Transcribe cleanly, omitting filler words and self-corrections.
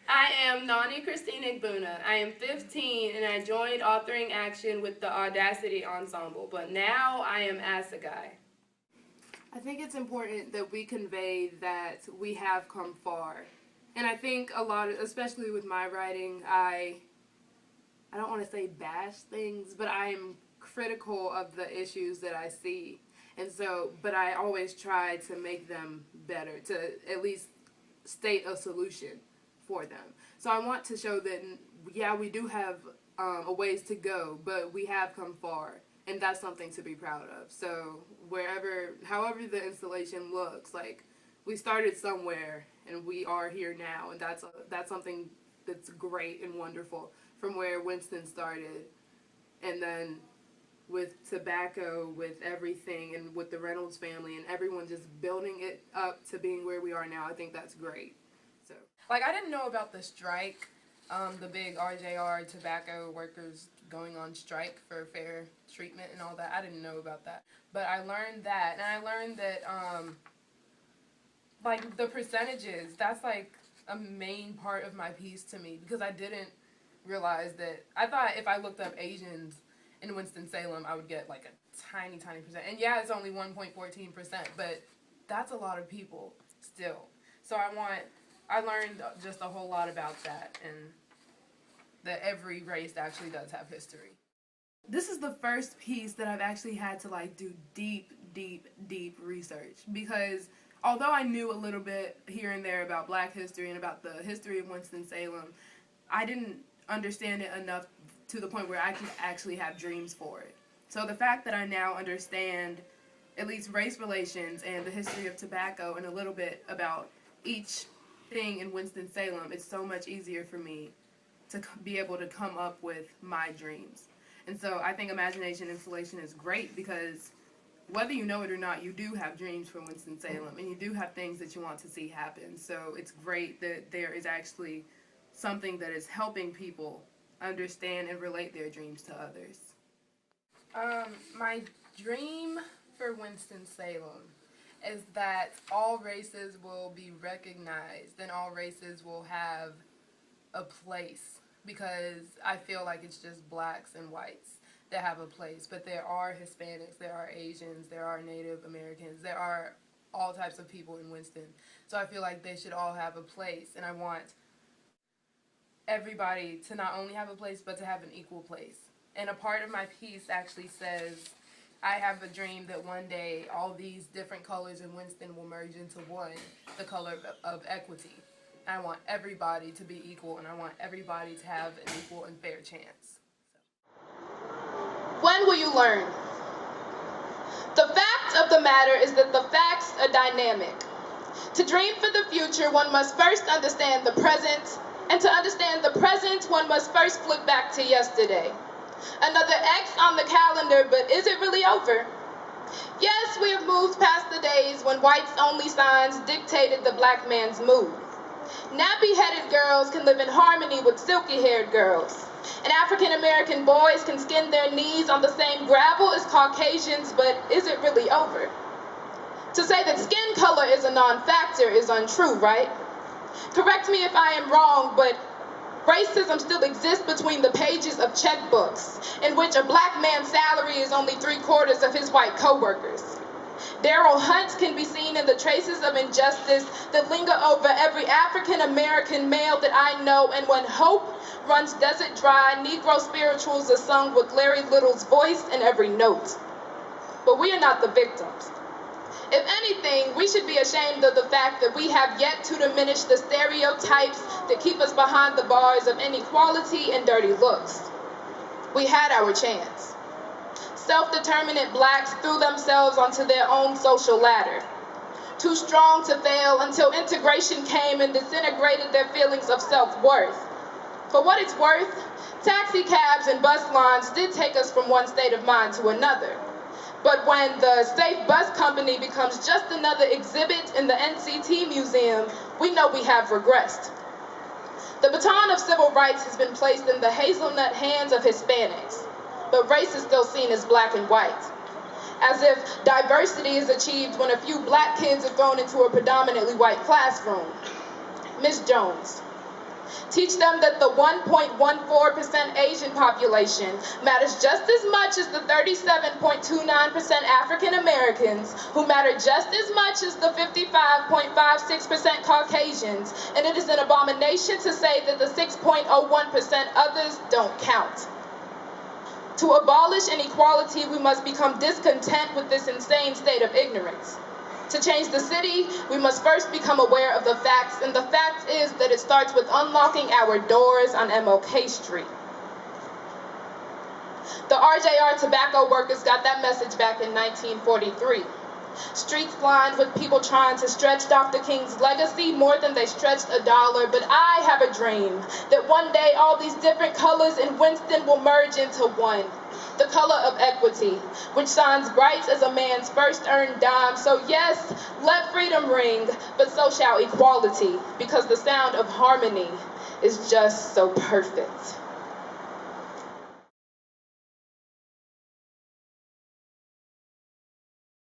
I am Nonnie Christine Igbuna. I am 15 and I joined Authoring Action with the Audacity Ensemble, but now I am Assegai. I think it's important that we convey that we have come far. And I think a lot, especially with my writing, I don't want to say bash things, but I'm critical of the issues that I see. And so, but I always try to make them better, to at least state a solution for them. So I want to show that, yeah, we do have a ways to go, but we have come far. And that's something to be proud of. So however the installation looks, like we started somewhere and we are here now, and that's something that's great and wonderful from where Winston started, and then with tobacco, with everything, and with the Reynolds family and everyone just building it up to being where we are now. I think that's great. So, like, I didn't know about the strike, the big RJR tobacco workers going on strike for fair treatment and all that. I didn't know about that, but I learned that, and I learned that like the percentages. That's like a main part of my piece to me, because I didn't realize that. I thought if I looked up Asians in Winston-Salem, I would get like a tiny percent. And yeah, it's only 1.14%, but that's a lot of people still. So I learned just a whole lot about that, and that every race actually does have history. This is the first piece that I've actually had to like do deep research, because although I knew a little bit here and there about Black history and about the history of Winston-Salem, I didn't understand it enough to the point where I could actually have dreams for it. So the fact that I now understand at least race relations and the history of tobacco and a little bit about each thing in Winston-Salem, it's so much easier for me to be able to come up with my dreams. And so I think imagination installation is great, because whether you know it or not, you do have dreams for Winston-Salem, and you do have things that you want to see happen. So it's great that there is actually something that is helping people understand and relate their dreams to others. My dream for Winston-Salem is that all races will be recognized and all races will have a place, because I feel like it's just blacks and whites that have a place, but there are Hispanics, there are Asians, there are Native Americans, there are all types of people in Winston. So I feel like they should all have a place, and I want everybody to not only have a place, but to have an equal place. And a part of my piece actually says, I have a dream that one day all these different colors in Winston will merge into one, the color of equity. I want everybody to be equal, and I want everybody to have an equal and fair chance. When will you learn? The fact of the matter is that the facts are dynamic. To dream for the future, one must first understand the present, and to understand the present, one must first flip back to yesterday. Another X on the calendar, but is it really over? Yes, we have moved past the days when whites-only signs dictated the black man's mood. Nappy-headed girls can live in harmony with silky-haired girls. And African-American boys can skin their knees on the same gravel as Caucasians, but is it really over? To say that skin color is a non-factor is untrue, right? Correct me if I am wrong, but racism still exists between the pages of checkbooks, in which a black man's salary is only 3/4 of his white co-workers. Daryl Hunt can be seen in the traces of injustice that linger over every African-American male that I know, and when hope runs desert dry, Negro spirituals are sung with Larry Little's voice in every note. But we are not the victims. If anything, we should be ashamed of the fact that we have yet to diminish the stereotypes that keep us behind the bars of inequality and dirty looks. We had our chance. Self-determinate blacks threw themselves onto their own social ladder, too strong to fail until integration came and disintegrated their feelings of self-worth. For what it's worth, taxi cabs and bus lines did take us from one state of mind to another. But when the Safe Bus Company becomes just another exhibit in the NCT Museum, we know we have regressed. The baton of civil rights has been placed in the hazelnut hands of Hispanics, but race is still seen as black and white. As if diversity is achieved when a few black kids are thrown into a predominantly white classroom. Miss Jones, Teach them that the 1.14% Asian population matters just as much as the 37.29% African Americans, who matter just as much as the 55.56% Caucasians, and it is an abomination to say that the 6.01% others don't count. To abolish inequality, we must become discontent with this insane state of ignorance. To change the city, we must first become aware of the facts, and the fact is that it starts with unlocking our doors on MLK Street. The RJR tobacco workers got that message back in 1943. Streets lined with people trying to stretch Dr. King's legacy more than they stretched $1, but I have a dream that one day all these different colors in Winston will merge into one. The color of equity, which shines bright as a man's first earned dime. So yes, let freedom ring, but so shall equality, because the sound of harmony is just so perfect.